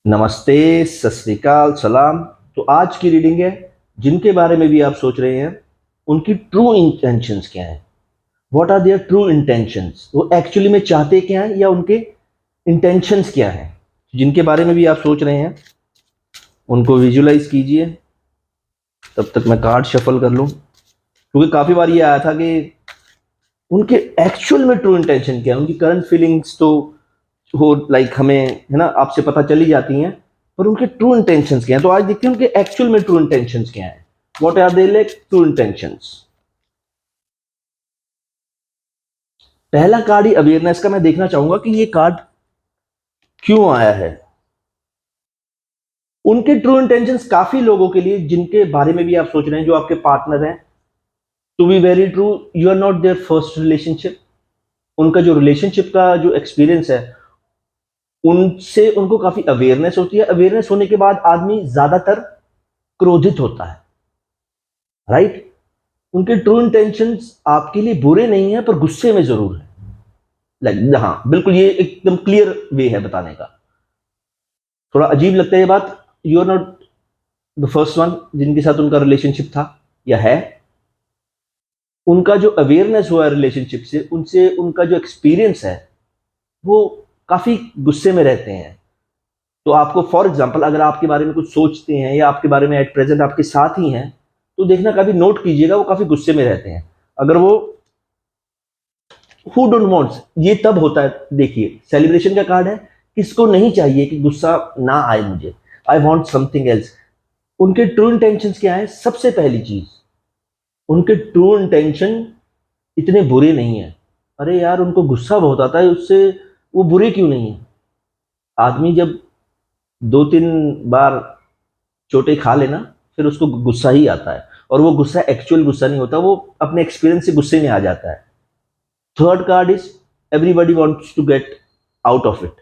नमस्ते, सत श्री अकाल, सलाम। तो आज की रीडिंग है, जिनके बारे में भी आप सोच रहे हैं उनकी ट्रू इंटेंशंस क्या हैं। What are their true intentions, वो एक्चुअली में चाहते क्या हैं या उनके इंटेंशंस क्या हैं। जिनके बारे में भी आप सोच रहे हैं उनको विजुलाइज कीजिए। तब तक मैं कार्ड शफल कर लूं, क्योंकि काफी बार ये आया था कि उनके एक्चुअल में ट्रू इंटेंशन क्या है। उनकी करंट फीलिंग्स तो हो लाइक हमें है ना आपसे पता चली जाती हैं, पर उनके ट्रू इंटेंशंस क्या हैं। तो आज देखते हैं उनके एक्चुअल में ट्रू इंटेंशंस क्या हैं। What are they like true intentions. पहला कार्ड ही अवेयरनेस का मैं देखना चाहूंगा कि ये कार्ड क्यों आया है। उनके ट्रू इंटेंशंस काफी लोगों के लिए जिनके बारे में भी आप सोच रहे हैं, जो आपके पार्टनर हैं, to be very true, you are not their first relationship. उनका जो रिलेशनशिप का जो एक्सपीरियंस है उनसे उनको काफी अवेयरनेस होती है। अवेयरनेस होने के बाद आदमी ज्यादातर क्रोधित होता है, राइट। उनके ट्रू इंटेंशंस आपके लिए बुरे नहीं है, पर गुस्से में जरूर है। लाइक हाँ, बिल्कुल, ये एकदम क्लियर वे है बताने का। थोड़ा अजीब लगता है ये बात। You are not the first one जिनके साथ उनका रिलेशनशिप था या है। उनका जो अवेयरनेस हुआ है रिलेशनशिप से, उनसे उनका जो एक्सपीरियंस है वो काफी गुस्से में रहते हैं। तो आपको फॉर एग्जाम्पल अगर आपके बारे में कुछ सोचते हैं या आपके बारे में एट प्रेजेंट आपके साथ ही हैं, तो देखना कभी नोट कीजिएगा वो काफी गुस्से में रहते हैं। अगर वो हु डोंट वांट्स, ये तब होता है। देखिए, सेलिब्रेशन का कार्ड है, किसको नहीं चाहिए कि गुस्सा ना आए मुझे, आई वॉन्ट समथिंग एल्स। उनके ट्रू इंटेंशंस क्या है। सबसे पहली चीज, उनके ट्रू इंटेंशन इतने बुरे नहीं है। अरे यार, उनको गुस्सा बहुत आता है, उससे वो बुरे क्यों नहीं है। आदमी जब 2-3 बार चोटें खा लेना, फिर उसको गुस्सा ही आता है, और वो गुस्सा एक्चुअल गुस्सा नहीं होता, वो अपने एक्सपीरियंस से गुस्से में आ जाता है। Third card is everybody wants to get out of it.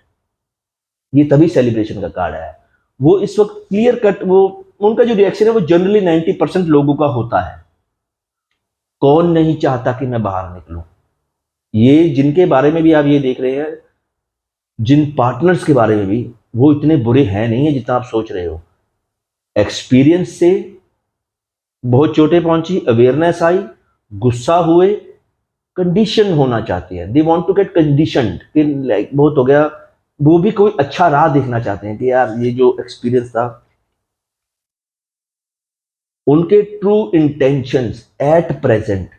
ये तभी सेलिब्रेशन का कार्ड है। वो इस वक्त क्लियर कट, वो उनका जो रिएक्शन है वो जनरली 90% लोगों का होता है। कौन नहीं चाहता कि मैं बाहर निकलूं। ये जिनके बारे में भी आप ये देख रहे हैं, जिन पार्टनर्स के बारे में भी, वो इतने बुरे हैं नहीं है जितना आप सोच रहे हो। एक्सपीरियंस से बहुत चोटें पहुंची, अवेयरनेस आई, गुस्सा हुए, कंडीशन होना चाहते हैं। They want to get conditioned कि लाइक बहुत हो गया। वो भी कोई अच्छा राह देखना चाहते हैं कि यार ये जो एक्सपीरियंस था। उनके ट्रू इंटेंशंस एट प्रेजेंट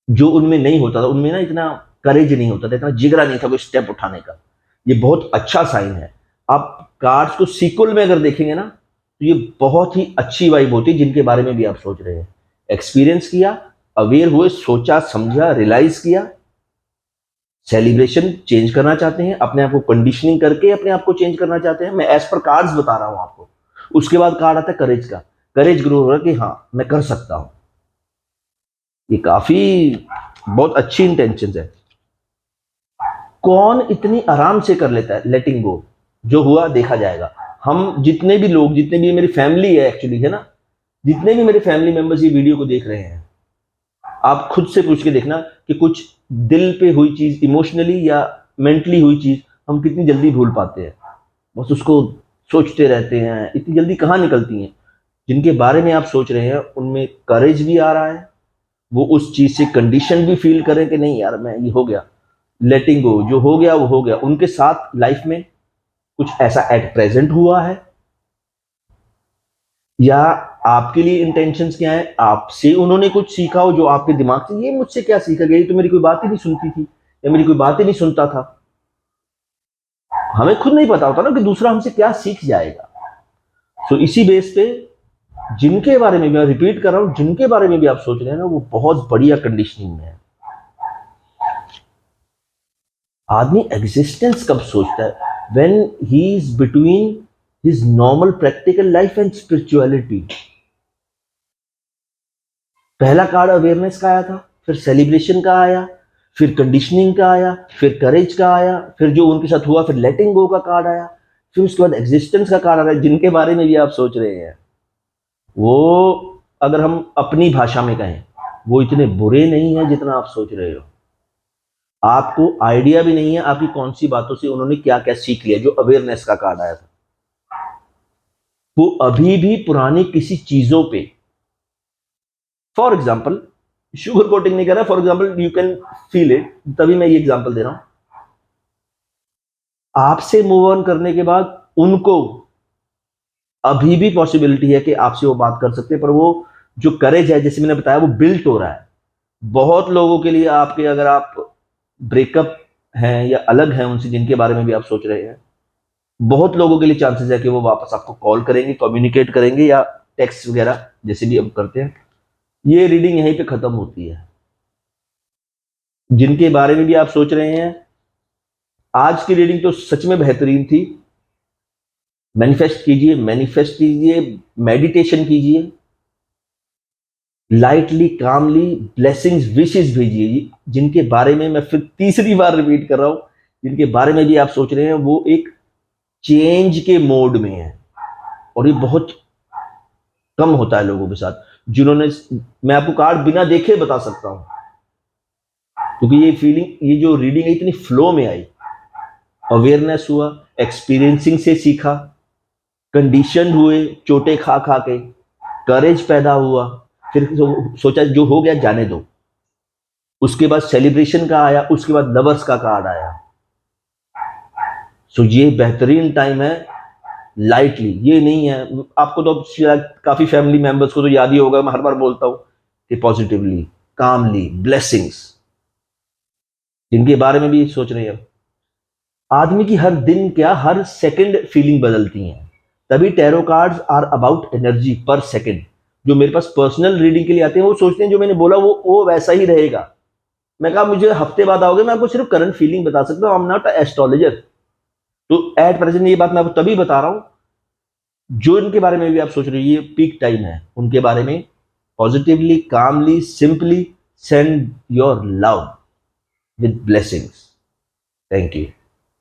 जो उनमें नहीं होता था, उनमें ना इतना करेज नहीं होता था, इतना जिगरा नहीं था कोई स्टेप उठाने का। ये बहुत अच्छा साइन है। आप कार्ड्स को सीक्वल में अगर देखेंगे ना, तो ये बहुत ही अच्छी वाइब होती है जिनके बारे में भी आप सोच रहे हैं। एक्सपीरियंस किया, अवेयर हुए, सोचा समझा, रियलाइज किया, सेलिब्रेशन चेंज करना चाहते हैं, अपने आप को कंडीशनिंग करके अपने आप को चेंज करना चाहते हैं। मैं एज पर कार्ड्स बता रहा हूं आपको। उसके बाद कार्ड आता है करेज का। करेज ग्रो हो रहा है कि हाँ मैं कर सकता हूं। ये काफी बहुत अच्छी इंटेंशन है। कौन इतनी आराम से कर लेता है लेटिंग गो। जो हुआ देखा जाएगा। हम जितने भी लोग, जितने भी मेरी फैमिली है एक्चुअली, है ना, जितने भी मेरे फैमिली मेंबर्स ये वीडियो को देख रहे हैं, आप खुद से पूछ के देखना कि कुछ दिल पे हुई चीज, इमोशनली या मेंटली हुई चीज, हम कितनी जल्दी भूल पाते हैं। बस उसको सोचते रहते हैं, इतनी जल्दी कहाँ निकलती हैं। जिनके बारे में आप सोच रहे हैं उनमें करेज भी आ रहा है, वो उस चीज से कंडीशन भी फील करें कि नहीं यार मैं, ये हो गया, लेटिंग गो, जो हो गया वो हो गया। उनके साथ लाइफ में कुछ ऐसा एट प्रेजेंट हुआ है, या आपके लिए इंटेंशंस क्या है, आपसे उन्होंने कुछ सीखा हो जो आपके दिमाग से, ये मुझसे क्या सीखा गया, ये तो मेरी कोई बात ही नहीं सुनती थी, या मेरी कोई बात ही नहीं सुनता था। हमें खुद नहीं पता होता ना कि दूसरा हमसे क्या सीख जाएगा। तो इसी बेस पे जिनके बारे में, मैं रिपीट कर रहा हूं, जिनके बारे में भी आप सोच रहे हैं ना, वो बहुत बढ़िया कंडीशनिंग में है। आदमी एग्जिस्टेंस कब सोचता है, when he is between his normal practical life and spirituality. पहला कार्ड अवेयरनेस का आया था, फिर सेलिब्रेशन का आया, फिर कंडीशनिंग का आया, फिर करेज का आया, फिर जो उनके साथ हुआ, फिर लेटिंग गो का कार्ड आया, फिर उसके बाद एग्जिस्टेंस का कार्ड आ रहा है। जिनके बारे में भी आप सोच रहे हैं वो, अगर हम अपनी भाषा में कहें, वो इतने बुरे नहीं है जितना आप सोच रहे हो। आपको आइडिया भी नहीं है आपकी कौन सी बातों से उन्होंने क्या क्या सीख लिया। जो अवेयरनेस का कार्ड आया था, वो अभी भी पुरानी किसी चीजों पे, फॉर एग्जाम्पल, शुगर कोटिंग नहीं कर रहा, for example you can feel it, तभी मैं ये एग्जाम्पल दे रहा हूं। आपसे मूव ऑन करने के बाद उनको अभी भी पॉसिबिलिटी है कि आपसे वो बात कर सकते हैं, पर वो जो करेज है, जैसे मैंने बताया, वो बिल्ट हो रहा है। बहुत लोगों के लिए आपके, अगर आप ब्रेकअप हैं या अलग हैं उनसे, जिनके बारे में भी आप सोच रहे हैं, बहुत लोगों के लिए चांसेस है कि वो वापस आपको कॉल करेंगे, कम्युनिकेट करेंगे, या टेक्स्ट वगैरह जैसे भी हम करते हैं। ये रीडिंग यहीं पे खत्म होती है। जिनके बारे में भी आप सोच रहे हैं, आज की रीडिंग तो सच में बेहतरीन थी। मैनिफेस्ट कीजिए, मैनिफेस्ट कीजिए, मेडिटेशन कीजिए, लाइटली, कामली, ब्लेसिंग्स, विशेस भेजिए। जिनके बारे में मैं फिर तीसरी बार रिपीट कर रहा हूं, जिनके बारे में भी आप सोच रहे हैं, वो एक चेंज के मोड में है, और ये बहुत कम होता है लोगों के साथ जिन्होंने, मैं आपको कार्ड बिना देखे बता सकता हूं, क्योंकि ये फीलिंग, ये जो रीडिंग है, इतनी फ्लो में आई। अवेयरनेस हुआ, एक्सपीरियंसिंग से सीखा, कंडीशन हुए चोटें खा खा के, करेज पैदा हुआ, फिर सोचा जो हो गया जाने दो। उसके बाद सेलिब्रेशन का आया, उसके बाद लवर्स का कार्ड आया। सो ये बेहतरीन टाइम है। लाइटली, ये नहीं है, आपको तो शायद काफी फैमिली मेंबर्स को तो याद ही होगा, मैं हर बार बोलता हूं कि पॉजिटिवली, कामली, ब्लेसिंग्स, जिनके बारे में भी सोच रहे हैं। आदमी की हर दिन क्या, हर सेकंड फीलिंग बदलती है। तभी tarot cards are about energy per second. जो मेरे पास पर्सनल रीडिंग के लिए आते हैं, वो सोचते हैं जो मैंने बोला वो वैसा ही रहेगा। मैं कहा मुझे हफ्ते बाद आओगे, मैं आपको सिर्फ करंट फीलिंग बता सकता हूँ, आई एम नॉट एस्ट्रोलॉजर। तो एट प्रेजेंट ये बात मैं आपको तभी बता रहा हूँ, जो इनके बारे में भी आप सोच रहे हो, ये पीक टाइम है उनके बारे में। Positively, calmly, simply send your love with blessings. Thank you.